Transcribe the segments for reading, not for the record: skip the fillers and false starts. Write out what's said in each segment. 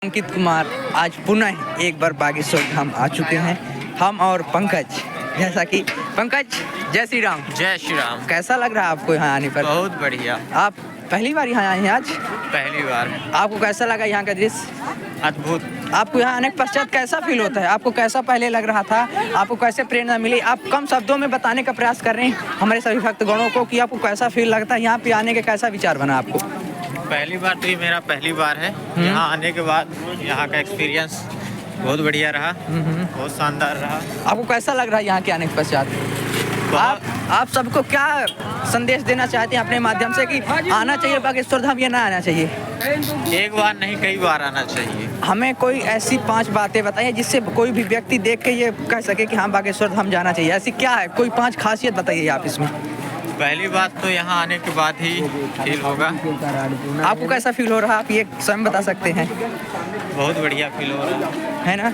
अंकित कुमार आज पुनः एक बार बागेश्वर धाम आ चुके हैं। हम और पंकज, जैसा कि पंकज, जय श्री राम। जय श्री राम। कैसा लग रहा है आपको यहाँ आने पर? बहुत बढ़िया। आप पहली बार यहाँ आए हैं आज? पहली बार। आपको कैसा लगा यहाँ का दृश्य? अद्भुत। आपको यहाँ आने के पश्चात कैसा फील होता है? आपको कैसा पहले लग रहा था? आपको कैसे प्रेरणा मिली? आप कम शब्दों में बताने का प्रयास कर रहे हैं हमारे सभी भक्तगणों को कि आपको कैसा फील लगता है, यहाँ पे आने का कैसा विचार बना आपको? पहली बार तो ये मेरा पहली बार है। यहाँ आने के बाद यहाँ का एक्सपीरियंस बहुत बढ़िया रहा, बहुत शानदार रहा। आपको कैसा लग रहा है यहाँ के आने के पश्चात? आप सबको क्या संदेश देना चाहते हैं अपने माध्यम से कि आना चाहिए बागेश्वर धाम या ना आना चाहिए? एक बार नहीं, कई बार आना चाहिए। हमें कोई ऐसी 5 बातें बताइए जिससे कोई भी व्यक्ति देख के ये कह सके कि हाँ बागेश्वर धाम जाना चाहिए। ऐसी क्या है, कोई 5 खासियत बताइए आप इसमें। पहली बात तो यहाँ आने के बाद ही फील होगा। आपको कैसा फील हो रहा है, आप ये स्वयं बता सकते हैं? बहुत बढ़िया फील हो रहा है ना?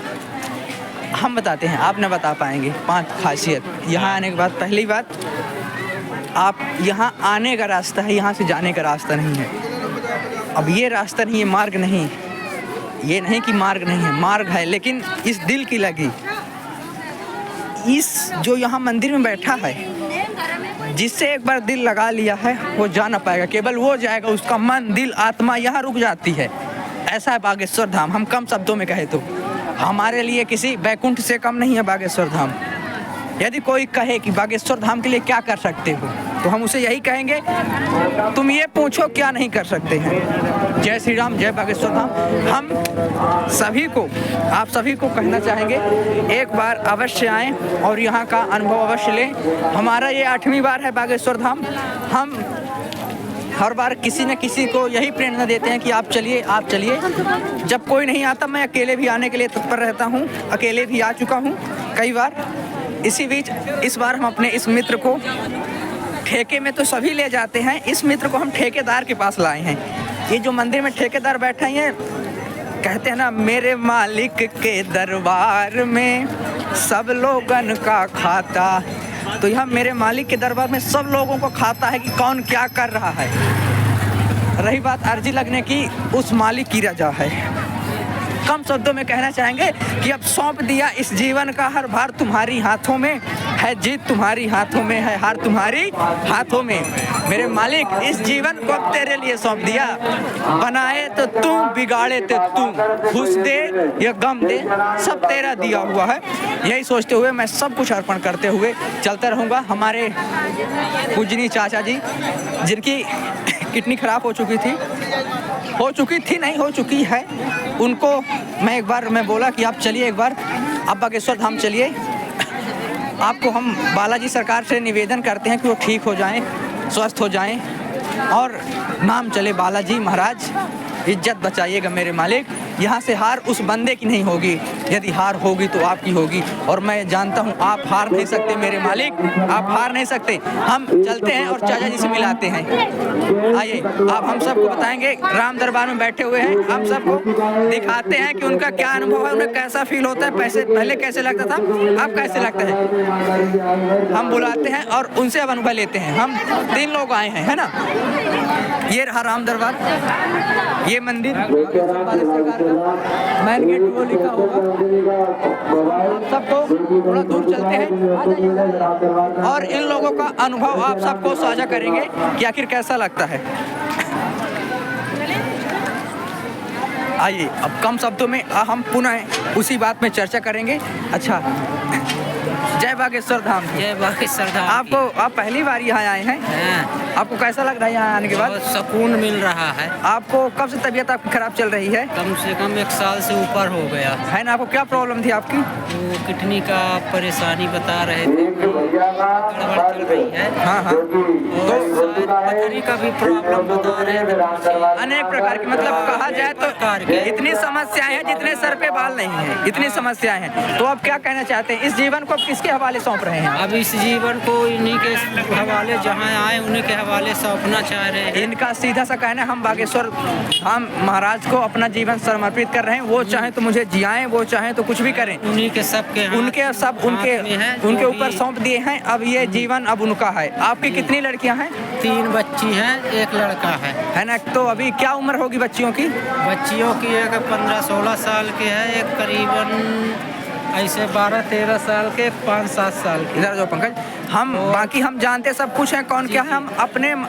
हम बताते हैं, आप न बता पाएंगे 5 खासियत यहाँ आने के बाद। पहली बात, आप यहाँ आने का रास्ता है, यहाँ से जाने का रास्ता नहीं है। अब ये रास्ता नहीं है, मार्ग नहीं, ये नहीं कि मार्ग नहीं है, मार्ग है, लेकिन इस दिल की लगी, इस जो यहाँ मंदिर में बैठा है, जिससे एक बार दिल लगा लिया है वो जा ना पाएगा। केवल वो जाएगा, उसका मन, दिल, आत्मा यहाँ रुक जाती है। ऐसा है बागेश्वर धाम। हम कम शब्दों में कहे तो हमारे लिए किसी बैकुंठ से कम नहीं है बागेश्वर धाम। यदि कोई कहे कि बागेश्वर धाम के लिए क्या कर सकते हो, तो हम उसे यही कहेंगे, तुम ये पूछो क्या नहीं कर सकते हैं। जय श्री राम, जय बागेश्वर धाम। हम सभी को, आप सभी को कहना चाहेंगे एक बार अवश्य आएं और यहाँ का अनुभव अवश्य लें। हमारा ये 8वीं बार है बागेश्वर धाम। हम हर बार किसी न किसी को यही प्रेरणा देते हैं कि आप चलिए, आप चलिए। जब कोई नहीं आता, मैं अकेले भी आने के लिए तत्पर रहता हूँ, अकेले भी आ चुका हूँ कई बार। इसी बीच इस बार हम अपने इस मित्र को, ठेके में तो सभी ले जाते हैं, इस मित्र को हम ठेकेदार के पास लाए हैं। ये जो मंदिर में ठेकेदार बैठे हैं, कहते हैं ना, मेरे मालिक के दरबार में सब लोगन का खाता। तो यहाँ मेरे मालिक के दरबार में सब लोगों को खाता है कि कौन क्या कर रहा है। रही बात अर्जी लगने की, उस मालिक की रजा है। कम शब्दों में कहना चाहेंगे कि अब सौंप दिया इस जीवन का हर भार तुम्हारी हाथों में है, जीत तुम्हारी हाथों में है, हार तुम्हारी हाथों में। मेरे मालिक, इस जीवन को अब तेरे लिए सौंप दिया। बनाए तो तू, बिगाड़े तो तू, खुश दे या गम दे, सब तेरा दिया हुआ है। यही सोचते हुए मैं सब कुछ अर्पण करते हुए चलता रहूँगा। हमारे पूजनीय चाचा जी, जिनकी किडनी खराब हो चुकी है, उनको मैं बोला कि आप चलिए, एक बार आप बागेश्वर धाम चलिए। आपको हम बालाजी सरकार से निवेदन करते हैं कि वो ठीक हो जाएं, स्वस्थ हो जाएं और नाम चले बालाजी महाराज। इज्जत बचाइएगा मेरे मालिक। यहाँ से हार उस बंदे की नहीं होगी, यदि हार होगी तो आपकी होगी। और मैं जानता हूँ आप हार नहीं सकते मेरे मालिक, आप हार नहीं सकते। हम चलते हैं और चाचा जी से मिलाते हैं। आइए, आप हम सबको बताएंगे, राम दरबार में बैठे हुए हैं, हम सबको दिखाते हैं कि उनका क्या अनुभव है, उन्हें कैसा फील होता है, पहले कैसे लगता था, अब कैसे लगता है। हम बुलाते हैं और उनसे अब अनुभव लेते हैं। हम 3 लोग आए हैं, है ना। ये रहा राम दरबार, ये मंदिर मैन गेट वो लिखा होगा। आप सबको थोड़ा दूर चलते हैं और इन लोगों का अनुभव आप सबको साझा करेंगे कि आखिर कैसा लगता है। आइए, अब कम शब्दों में हम पुनः उसी बात में चर्चा करेंगे। अच्छा, जय बागेश्वर धाम। जय बागेश्वर धाम। आप पहली बार यहाँ आए हैं? आपको कैसा लग रहा है यहाँ आने के बाद? बहुत सुकून मिल रहा है। आपको कब से तबीयत आपकी खराब चल रही है? कम से कम 1 साल से ऊपर हो गया है ना। आपको क्या प्रॉब्लम थी आपकी? वो किडनी का परेशानी बता रहे थे, गड़बड़ चल रही है। हाँ। तो पथरी का भी प्रॉब्लम बता रहे थे। अनेक प्रकार की, मतलब कहा जाए तो इतनी समस्याएं हैं जितने सर पे बाल नहीं है, इतनी समस्याएं हैं। तो आप क्या कहना चाहते हैं, इस जीवन को किसके हवाले सौंप रहे हैं? अब इस जीवन को इन्हीं के हवाले, जहाँ आए उन्हीं के वाले सौंपना चाह रहे हैं। इनका सीधा सा कहना है हम बागेश्वर धाम महाराज को अपना जीवन समर्पित कर रहे हैं। वो चाहे तो मुझे जियाएं, वो चाहे तो कुछ भी करें। उन्हीं के सबके हाथ में है, उनके जो ऊपर भी- सौंप दिए हैं। अब ये जीवन अब उनका है। आपकी कितनी लड़कियां हैं? 3 बच्ची हैं, 1 लड़का है ना? तो अभी क्या उम्र होगी बच्चियों की? बच्चियों की एक 15-16 साल की है, एक करीबन ऐसे 12-13 साल के, 5-7 साल के। इधर जो पंकज, हम बाकी हम जानते सब कुछ है कौन क्या है। हम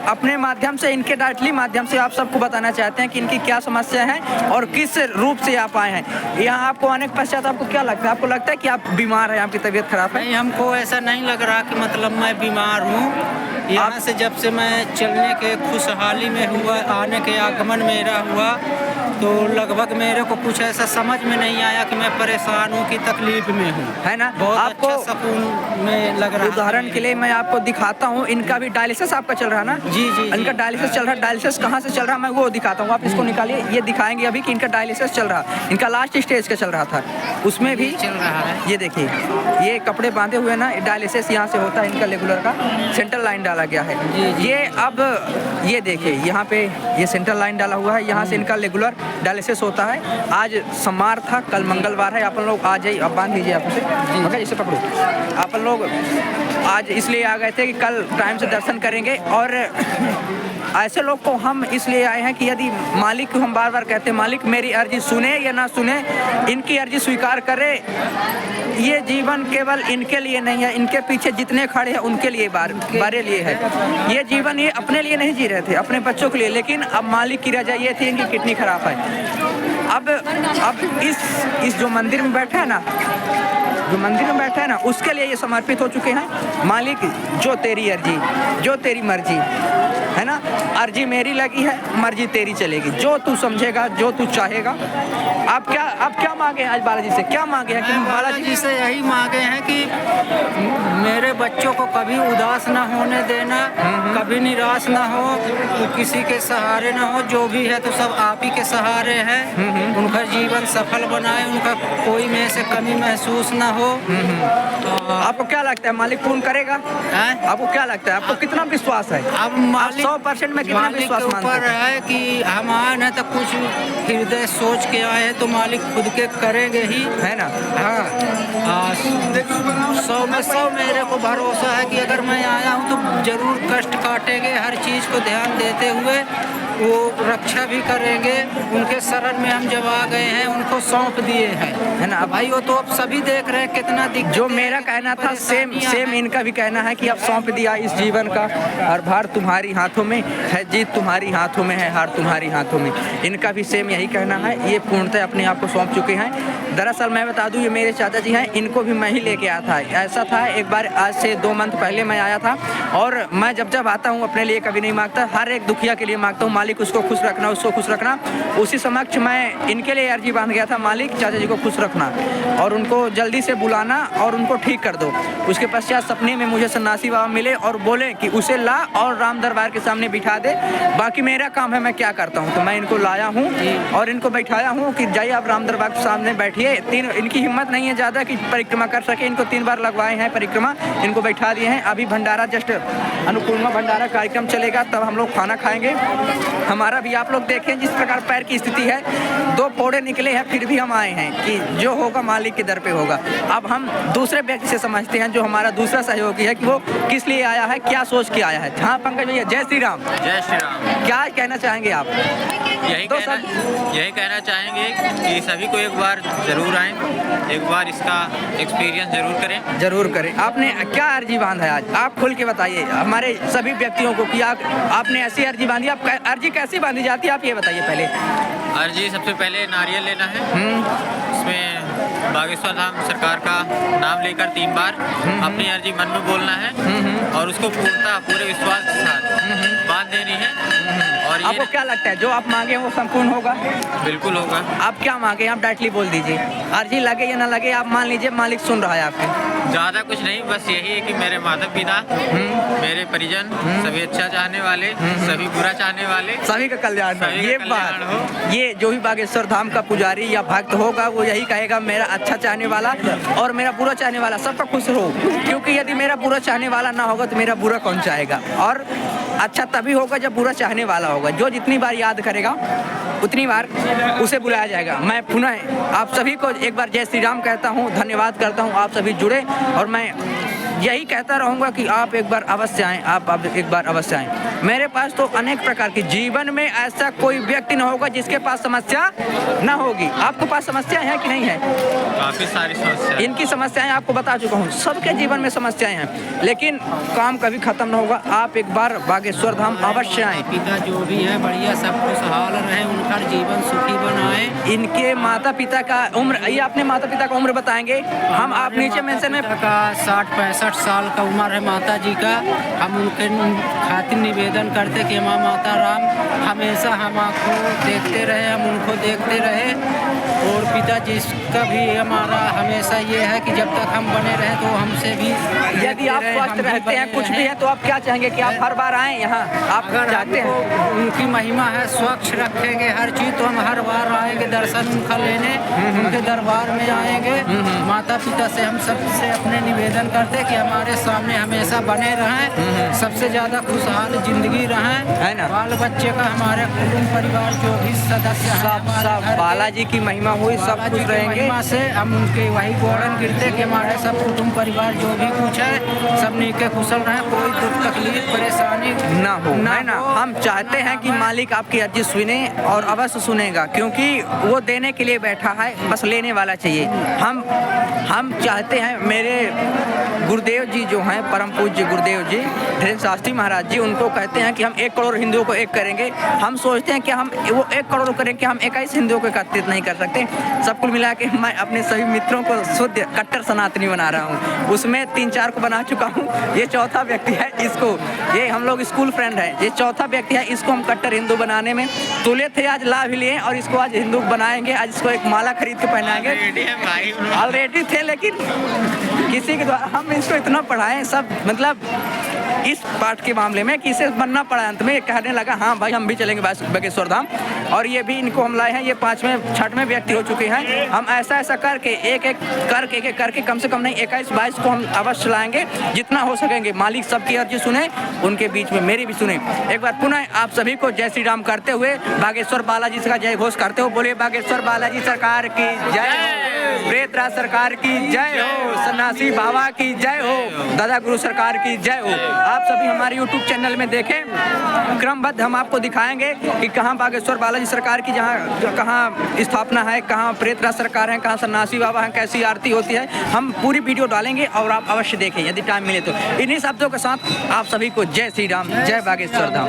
अपने माध्यम से, इनके डायरेक्टली माध्यम से आप सबको बताना चाहते हैं कि इनकी क्या समस्या है और किस रूप से आप आए हैं। यहाँ आपको आने के पश्चात आपको क्या लगता है? आपको लगता है कि आप बीमार हैं, आपकी तबीयत खराब है? नहीं, हमको ऐसा नहीं लग रहा कि मतलब मैं बीमार हूँ। यहाँ से जब से मैं चलने के खुशहाली में हुआ, आने के आगमन मेरा हुआ, तो लगभग मेरे को कुछ ऐसा समझ में नहीं आया कि मैं परेशान हूँ कि तकलीफ में हूँ, है ना? बहुत आपको अच्छा सुकून में लग रहा है। उदाहरण के लिए मैं आपको दिखाता हूँ। इनका भी डायलिसिस आपका चल रहा है ना? जी, जी, इनका जी। डायलिसिस चल रहा है। डायलिसिस कहाँ से चल रहा है मैं वो दिखाता हूँ। आप इसको निकालिए, ये दिखाएंगे अभी कि इनका डायलिसिस चल रहा है। इनका लास्ट स्टेज का चल रहा था, उसमें भी चल रहा है। ये देखिए, ये कपड़े बांधे हुए ना, डायलिसिस यहाँ से होता है इनका रेगुलर का। सेंट्रल लाइन डाला गया है। जी, जी। ये अब ये देखिए, यहाँ पे ये सेंट्रल लाइन डाला हुआ है, यहाँ से इनका रेगुलर डायलिसिस होता है। आज सोमवार था, कल मंगलवार है। आप लोग आ जाइए, अब बांध लीजिए आप उसे, ओके? इसे पकड़ो। आप लोग आज इसलिए आ गए थे कि कल टाइम से दर्शन करेंगे। और ऐसे लोग को हम इसलिए आए हैं कि यदि मालिक को हम बार बार कहते हैं, मालिक मेरी अर्जी सुने या ना सुने, इनकी अर्जी स्वीकार करे। ये जीवन केवल इनके लिए नहीं है, इनके पीछे जितने खड़े हैं उनके लिए बारे लिए है। ये जीवन ये अपने लिए नहीं जी रहे थे, अपने बच्चों के लिए। लेकिन अब मालिक की रजा ये थी, इनकी किडनी खराब है। अब इस जो मंदिर में बैठा है ना, जो मंदिर में बैठा है ना, उसके लिए ये समर्पित हो चुके हैं। मालिक, जो तेरी अर्जी, जो तेरी मर्जी, है ना? अर्जी मेरी लगी है, मर्जी तेरी चलेगी। जो तू समझेगा, जो तू चाहेगा। आप क्या मांगे हैं आज बालाजी से? क्या मांगे हैं? कि बालाजी से यही मांगे हैं कि मेरे बच्चों को कभी उदास ना होने देना, कभी निराश ना हो, किसी के सहारे ना हो। जो भी है तो सब आप ही के सहारे हैं। उनका जीवन सफल बनाए, उनका कोई में से कमी महसूस ना हो। आपको क्या लगता है मालिक पूर्ण करेगा? आपको क्या लगता है? आपको कितना विश्वास है? अब मालिक 100% में कितना मालिक विश्वास के मानते ऊपर हैं? है कि हम आए हैं तो कुछ हृदय सोच के आए हैं, तो मालिक खुद के करेंगे ही, है ना? हाँ। 100 में 100 मेरे को भरोसा है कि अगर मैं आया हूँ तो जरूर कष्ट काटेंगे, हर चीज़ को ध्यान देते हुए वो रक्षा भी करेंगे। उनके शरण में हम जब आ गए हैं, उनको सौंप दिए हैं, है ना? भाई वो तो अब सभी देख रहे हैं कितना दिक्कत जो है, मेरा कहना था सेम परेशानियां हैं। इनका भी कहना है कि अब सौंप दिया इस जीवन का, और भार तुम्हारी हाथों में है, जीत तुम्हारी हाथों में है, हार तुम्हारी हाथों में। इनका भी सेम यही कहना है। ये पूर्णतः अपने आप को सौंप चुके हैं। दरअसल मैं बता दूं, ये मेरे चाचा जी हैं, इनको भी मैं ही लेके आया था। ऐसा था एक बार, आज से 2 मंथ पहले मैं आया था, और मैं जब आता हूँ अपने लिए कभी नहीं मांगता, हर एक दुखिया के लिए मांगता हूँ, मालिक उसको खुश रखना, उसको खुश रखना। उसी समक्ष मैं इनके लिए अर्जी बांध गया था, मालिक चाचा जी को खुश रखना और उनको जल्दी से बुलाना और उनको ठीक कर दो। उसके पश्चात सपने में मुझे सन्यासी बाबा मिले और बोले कि उसे ला और राम दरबार के सामने बिठा दे, बाकी मेरा काम है, मैं क्या करता हूँ। तो मैं इनको लाया हूँ और इनको बैठाया हूँ कि जाइए आप राम दरबार के सामने बैठिए। इनकी हिम्मत नहीं है ज़्यादा कि परिक्रमा कर सके। इनको 3 बार लगवाए हैं परिक्रमा, इनको बैठा दिए हैं। अभी भंडारा जस्ट अनुपूर्णा भंडारा कार्यक्रम चलेगा, तब हम लोग खाना खाएंगे। हमारा भी आप लोग देखें जिस प्रकार पैर की स्थिति है, 2 फोड़े निकले हैं, फिर भी हम आए हैं कि जो होगा मालिक के दर पे होगा। अब हम दूसरे व्यक्ति से समझते हैं, जो हमारा दूसरा सहयोगी है, कि वो किस लिए आया है, क्या सोच के आया है। हाँ पंकज भैया, जय श्री राम। जय श्री राम। क्या कहना चाहेंगे आप? यही कहना चाहेंगे कि सभी को एक बार जरूर आएं, एक बार इसका एक्सपीरियंस जरूर करें। आपने क्या अर्जी बांधा है आज? आप खुल के बताइए हमारे सभी व्यक्तियों को कि आपने ऐसी अर्जी बांधी। आप अर्जी कैसी बांधी जाती है, आप ये बताइए पहले। अर्जी सबसे पहले नारियल लेना है, उसमें बागेश्वर धाम सरकार का नाम लेकर 3 बार अपनी अर्जी मन में बोलना है और उसको पूरे विश्वास के साथ बांध देनी है। और आपको क्या लगता है जो आप मांगे वो संपूर्ण होगा? बिल्कुल होगा। आप क्या मांगे आप डायरेक्टली बोल दीजिए। अर्जी लगे या ना लगे, आप मान लीजिए मालिक सुन रहा है आपके। ज़्यादा कुछ नहीं, बस यही है कि मेरे माता पिता, मेरे परिजन, सभी अच्छा चाहने वाले, सभी बुरा चाहने वाले, सभी का कल्याण हो। सभी का ये कल्याण हो। बात, ये जो भी बागेश्वर धाम का पुजारी या भक्त होगा वो यही कहेगा, मेरा अच्छा चाहने वाला और मेरा बुरा चाहने वाला सबका खुश हो, क्योंकि यदि मेरा बुरा चाहने वाला ना होगा तो मेरा बुरा कौन चाहेगा। और अच्छा तभी होगा जब बुरा चाहने वाला होगा। जो जितनी बार याद करेगा उतनी बार उसे बुलाया जाएगा। मैं पुनः आप सभी को एक बार जय श्री राम कहता हूँ, धन्यवाद करता हूँ, आप सभी जुड़े, और मैं यही कहता रहूँगा कि आप एक बार अवश्य आएँ, आप एक बार अवश्य आएँ। मेरे पास तो अनेक प्रकार की, जीवन में ऐसा कोई व्यक्ति न होगा जिसके पास समस्या न होगी। आपके पास समस्याएं हैं कि नहीं है? काफ़ी सारी समस्या। इनकी समस्याएं आपको बता चुका हूँ, सबके जीवन में समस्याएं हैं, लेकिन काम कभी खत्म न होगा। आप एक बार बागेश्वर धाम अवश्य आएँ। पिता जो भी है बढ़िया सब खुशहाल रहे, उनका जीवन सुखी बनाए। इनके माता पिता का उम्र, ये अपने माता पिता का उम्र बताएंगे हम, आप नीचे मेंशन में का 60-65 साल का उम्र है माता जी का। हम उनके खातिर निवेदन करते कि माँ माता राम हमेशा हम आपको देखते रहे, हम उनको देखते रहे। और पिताजी का भी हमारा हमेशा ये है कि जब तक हम बने रहे तो हमसे भी, यदि आप स्वस्थ रहते हैं, कुछ भी है, तो आप क्या चाहेंगे कि आप हर बार आएँ यहाँ? आप अगर चाहते हैं उनकी महिमा है, स्वच्छ रखेंगे हर चीज़, तो हम हर बार आएंगे दर्शन उनका लेने, उनके दरबार में आएंगे। माता पिता से हम सबसे अपने निवेदन करते कि हमारे सामने हमेशा बने रहें, सबसे ज़्यादा खुशहाल जिंदगी रहें, है ना? बाल बच्चे का, हमारे कुटुंब परिवार जो भी सदस्य हैं, सब हमारे सब घर के, बालाजी की महिमा हुई, सब बालाजी खुश की रहेंगे। महिमा से हम उनके वही गौरन गिरते कि हमारे सब कुटुंब परिवार जो भी कुछ है सब नीके कुशल रहें, कोई दुख तकलीफ परेशानी ना हो, है ना? हम चाहते हैं कि मालिक आपकी अर्जी सुने और अवश्य सुनेगा, क्योंकि वो देने के लिए बैठा है, बस लेने वाला चाहिए। हम चाहते हैं, मेरे गुरुदेव जी जो हैं, परम पूज्य गुरुदेव जी धीरेन्द्र शास्त्री महाराज जी, उनको कहते हैं कि हम 1 करोड़ हिंदुओं को एक करेंगे। हम सोचते हैं कि हम वो 1 करोड़ करें कि हम 21 हिंदुओं को एकत्रित नहीं कर सकते। सब कुल मिला के मैं अपने सभी मित्रों को शुद्ध कट्टर सनातनी बना रहा हूँ, उसमें 3-4 को बना चुका हूँ, ये चौथा व्यक्ति है। इसको, ये हम लोग स्कूल फ्रेंड है, ये चौथा व्यक्ति है, इसको हम कट्टर हिंदू बनाने में तुले थे। आज लाभ लिए और इसको आज हिंदू बनाएंगे। आज इसको एक माला खरीद के पहनाएंगे। ऑलरेडी थे, लेकिन किसी के द्वारा हम इसको इतना पढ़ाएं, सब मतलब इस पाठ के मामले में कि इसे बनना पड़ा। अंत में ये कहने लगा हाँ भाई हम भी चलेंगे बागेश्वर धाम, और ये भी इनको हम लाए हैं। ये 5वें व्यक्ति हो चुके हैं। हम ऐसा करके एक करके कम से कम नहीं 21-22 को हम अवश्य लाएंगे, जितना हो सकेंगे। मालिक सबकी अर्जी सुने, उनके बीच में मेरी भी सुने। एक बार पुनः आप सभी को जय श्री राम करते हुए, बागेश्वर बालाजी का जय घोष करते हुए, बोलिए बागेश्वर बालाजी सरकार की जय, प्रेतराज सरकार की जय हो, सन्यासी बाबा की जय हो, दादा गुरु सरकार की जय हो। आप सभी हमारे YouTube चैनल में देखें, क्रमबद्ध हम आपको दिखाएंगे कि कहाँ बागेश्वर बालाजी सरकार की कहाँ स्थापना है, कहाँ प्रेतराज सरकार है, कहाँ सन्यासी बाबा हैं, कैसी आरती होती है। हम पूरी वीडियो डालेंगे और आप अवश्य देखें यदि टाइम मिले तो। इन्हीं शब्दों के साथ आप सभी को जय श्री राम, जय बागेश्वर धाम।